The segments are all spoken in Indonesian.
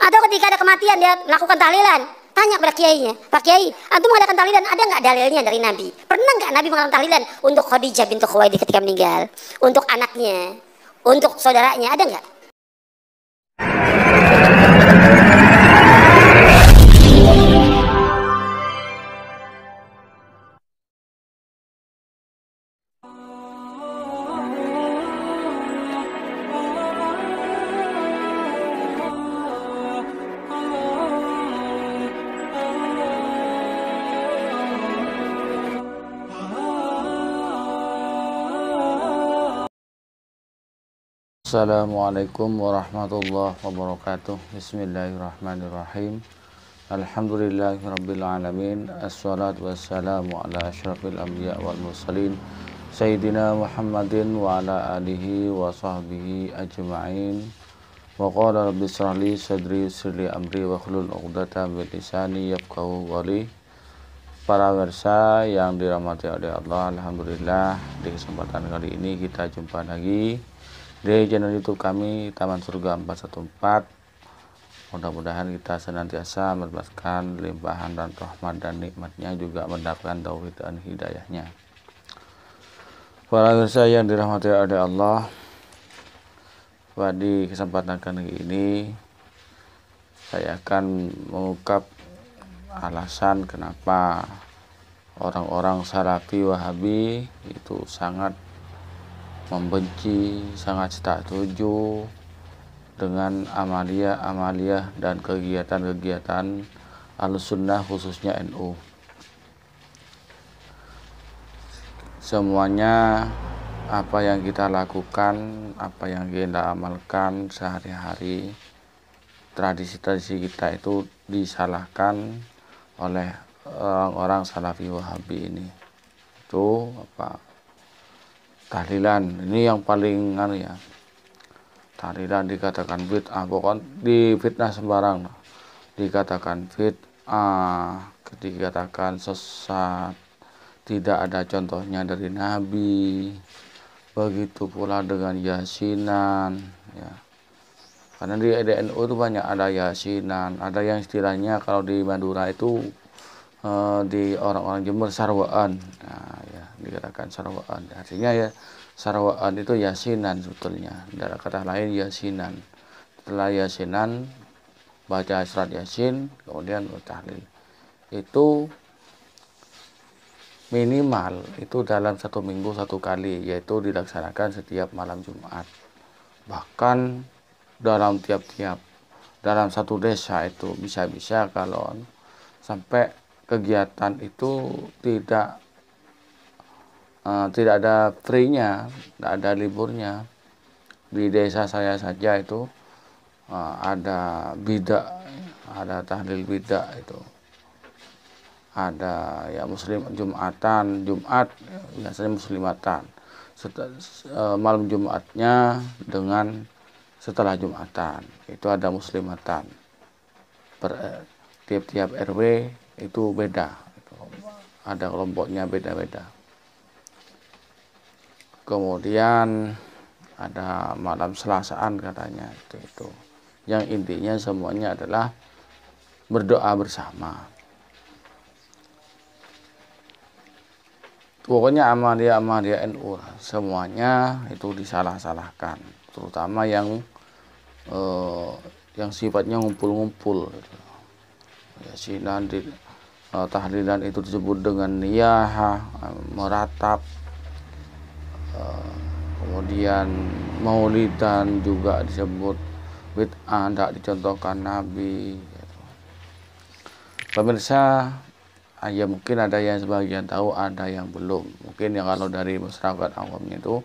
Atau ketika ada kematian dia melakukan tahlilan, tanya pada kiainya, Pak Kiai, antum mengadakan tahlilan ada nggak dalilnya dari Nabi? Pernah nggak Nabi mengadakan tahlilan untuk Khadijah bintu Khuwailid ketika meninggal, untuk anaknya, untuk saudaranya, ada nggak? Assalamualaikum warahmatullahi wabarakatuh. Bismillahirrahmanirrahim. Alhamdulillahirrabbilalamin. Assalatu wassalamu ala asyrafil anbiya wal mursalin Sayyidina Muhammadin wa ala alihi wa sahbihi ajma'in. Wa qala rabbi shrah li sadri yassir li amri wa hlul 'uqdatam min lisani yafqahu qawli. Para pemirsa yang dirahmati oleh Allah, alhamdulillah di kesempatan kali ini kita jumpa lagi di channel YouTube kami Taman Surga 414. Mudah-mudahan kita senantiasa mendapatkan limpahan dan rahmat dan nikmatnya, juga mendapatkan tauhid dan hidayahnya. Para pemirsa yang dirahmati oleh Allah, pada kesempatan kali ini saya akan mengungkap alasan kenapa orang-orang Salafi Wahabi itu sangat membenci, sangat tak setuju dengan amaliyah dan kegiatan-kegiatan Ahlussunnah khususnya NU. Semuanya apa yang kita lakukan, apa yang kita amalkan sehari-hari, tradisi-tradisi kita itu disalahkan oleh orang-orang Salafi Wahabi ini. Itu apa? Tahlilan ini yang paling tahlilan dikatakan bid'ah, pokoknya di fitnah sembarang, dikatakan bid'ah, dikatakan sesat, tidak ada contohnya dari Nabi. Begitu pula dengan yasinan, ya. Karena di NU itu banyak ada yasinan, ada yang istilahnya kalau di Madura itu di orang-orang Jember sarwaan. Nah, ya, dikatakan sarwaan. Artinya ya sarwaan itu yasinan sebetulnya. Dari kata lain yasinan. Setelah yasinan baca surat yasin, kemudian tahlil. Itu minimal itu dalam 1 minggu 1 kali, yaitu dilaksanakan setiap malam Jumat. Bahkan dalam dalam satu desa itu bisa-bisa kalau sampai kegiatan itu tidak ada free-nya, tidak ada liburnya. Di desa saya saja itu ada bidak, ada tahlil bidak itu, ada ya muslim Jumatan, Jumat biasanya muslimatan. Malam Jumatnya dengan setelah Jumatan itu ada muslimatan. Tiap-tiap RW itu beda, ada kelompoknya beda-beda. Kemudian ada malam Selasaan katanya itu. Yang intinya semuanya adalah berdoa bersama. Pokoknya amalia NU semuanya itu disalah-salahkan, terutama yang sifatnya ngumpul-ngumpul. Yasinan, tahlilan itu disebut dengan niyahah, meratap. Kemudian maulidan juga disebut bid'ah, tidak dicontohkan Nabi. Pemirsa, ya mungkin ada yang sebagian tahu, ada yang belum. Mungkin yang kalau dari masyarakat awamnya itu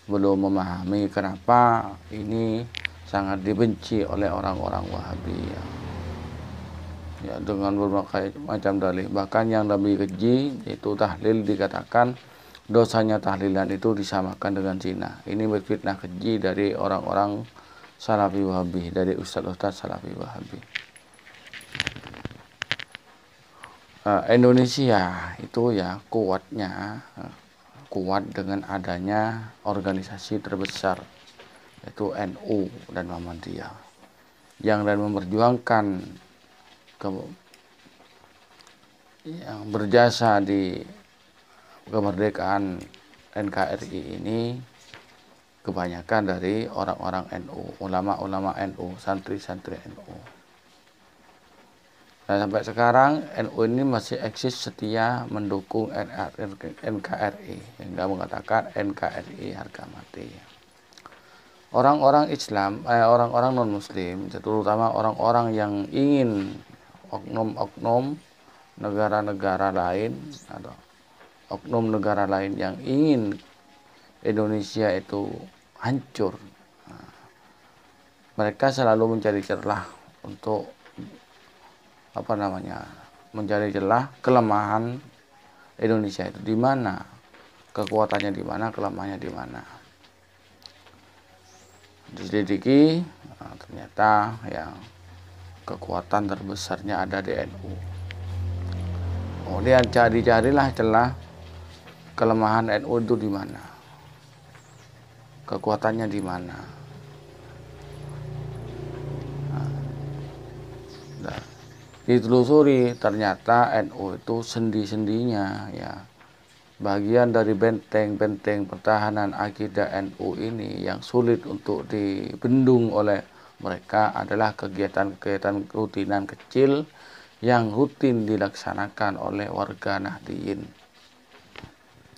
belum memahami kenapa ini sangat dibenci oleh orang-orang Wahabi. Ya, dengan berbagai macam dalih. Bahkan yang lebih keji yaitu tahlil, dikatakan dosanya tahlilan itu disamakan dengan zina. Ini fitnah keji dari orang-orang Salafi Wahabi, dari ustaz-ustaz Salafi Wahabi. Indonesia itu ya kuat dengan adanya organisasi terbesar yaitu NU dan Muhammadiyah. yang dan memperjuangkan yang berjasa di kemerdekaan NKRI ini kebanyakan dari orang-orang NU, ulama-ulama NU, santri-santri NU. Nah, sampai sekarang NU ini masih eksis setia mendukung NKRI, hingga mengatakan NKRI harga mati. Orang-orang Islam, orang-orang non-Muslim, terutama orang-orang yang ingin oknum-oknum negara-negara lain atau oknum negara lain yang ingin Indonesia itu hancur, mereka selalu mencari celah untuk mencari celah kelemahan Indonesia itu di mana, kekuatannya di mana, kelemahannya di mana. Diselidiki, ternyata yang kekuatan terbesarnya ada di NU. Kemudian cari-carilah celah kelemahan NU itu di mana, kekuatannya di mana. Ditelusuri, ternyata NU itu sendi-sendinya ya, bagian dari benteng-benteng pertahanan akidah NU ini yang sulit untuk dibendung oleh mereka adalah kegiatan-kegiatan rutinan kecil yang rutin dilaksanakan oleh warga Nahdliyin.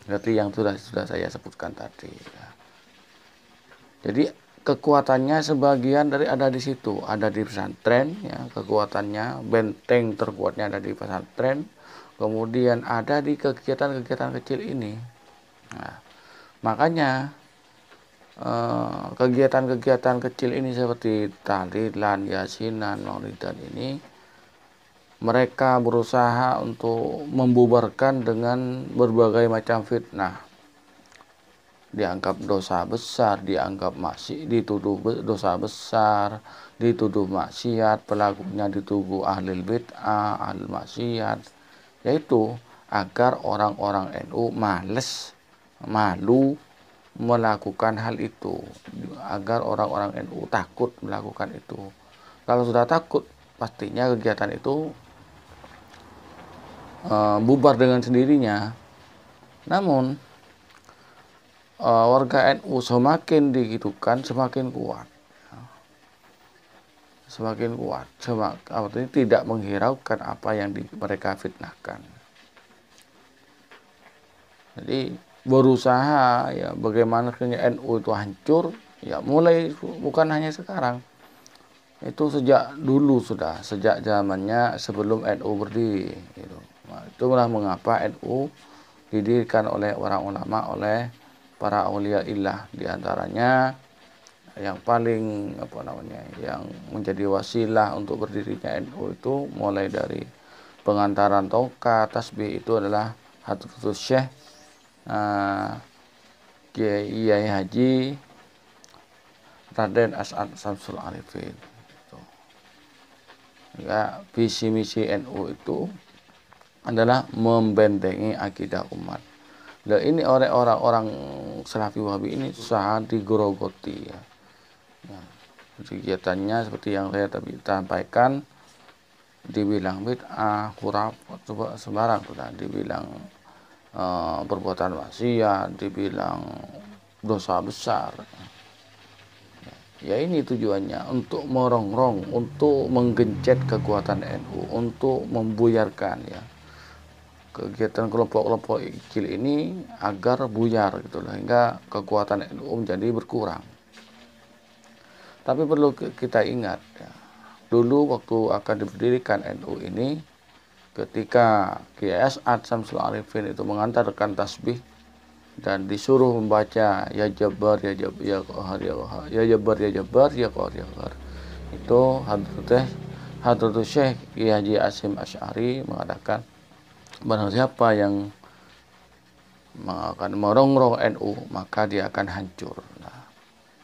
Seperti yang sudah saya sebutkan tadi ya. Jadi kekuatannya sebagian dari ada di situ, ada di pesantren ya, kekuatannya benteng terkuatnya ada di pesantren, kemudian ada di kegiatan-kegiatan kecil ini. Nah, makanya kegiatan-kegiatan kecil ini seperti tahlilan, yasinan, maulidan ini mereka berusaha untuk membubarkan dengan berbagai macam fitnah. Dianggap dosa besar, dianggap dituduh dosa besar, dituduh maksiat, pelakunya dituduh ahlul bid'ah, ahlul maksiat, yaitu agar orang-orang NU malu melakukan hal itu, agar orang-orang NU takut melakukan itu. Kalau sudah takut, pastinya kegiatan itu bubar dengan sendirinya. Namun warga NU semakin digitukan semakin kuat, artinya tidak menghiraukan apa yang mereka fitnahkan. Jadi berusaha ya bagaimana NU itu hancur ya, mulai bukan hanya sekarang, itu sejak dulu sudah, sejak zamannya sebelum NU berdiri gitu. Nah, itulah mengapa NU didirikan oleh orang ulama, oleh para aulia illah, diantaranya yang paling yang menjadi wasilah untuk berdirinya NU itu mulai dari pengantaran tongkat tasbih itu adalah Hadratus Syekh Kiai Haji Raden As'ad Syamsul Arifin. Ya, visi misi NU itu adalah membentengi akidah umat. Nah, ini oleh orang-orang Salafi Wahabi ini sangat digerogoti ya. Nah, kegiatannya seperti yang saya tadi sampaikan, dibilang bid'ah, khurafat, sembarang sudah dibilang perbuatan maksiat, dibilang dosa besar. Ya ini tujuannya untuk merongrong, untuk menggencet kekuatan NU, untuk membuyarkan ya kegiatan kelompok-kelompok kecil ini agar buyar gitu loh, hingga kekuatan NU menjadi berkurang. Tapi perlu kita ingat ya, dulu waktu akan diberdirikan NU ini, ketika Kiai As'ad Syamsul Arifin itu mengantarkan tasbih dan disuruh membaca ya Jabbar ya Jabbar ya Qahar ya Qahar ya Jabbar ya Jabbar ya Qahar ya Qahar, itu Hadratus Syekh Kiai Haji Hasyim Asy'ari mengatakan, barang siapa yang akan merongrong NU maka dia akan hancur. Nah,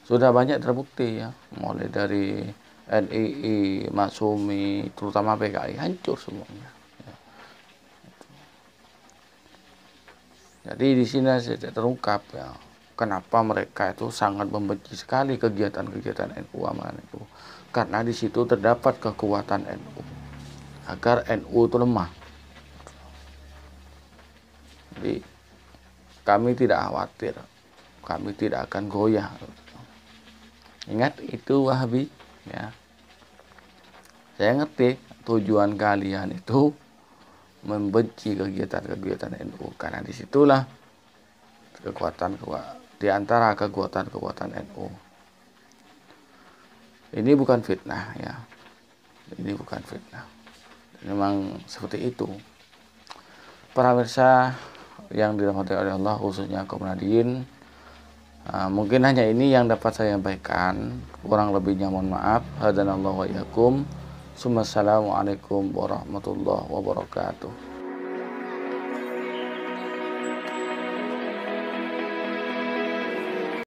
sudah banyak terbukti ya, mulai dari NII, Masyumi, terutama PKI hancur semuanya. Ya. Jadi di sini saya terungkap ya, kenapa mereka itu sangat membenci sekali kegiatan-kegiatan NU, amalan itu. karena di situ terdapat kekuatan NU, agar NU itu lemah. Jadi kami tidak khawatir, kami tidak akan goyah. Ingat itu Wahabi, ya. Saya ngerti tujuan kalian itu membenci kegiatan-kegiatan NU, karena disitulah di antara kekuatan NU. Ini bukan fitnah, ya. Ini bukan fitnah. Memang seperti itu. Para pemirsa yang dirahmati oleh Allah, khususnya kaum Nahdien, mungkin hanya ini yang dapat saya sampaikan. Kurang lebihnya mohon maaf. Hadanallahu wa iyyakum. Assalamualaikum warahmatullahi wabarakatuh.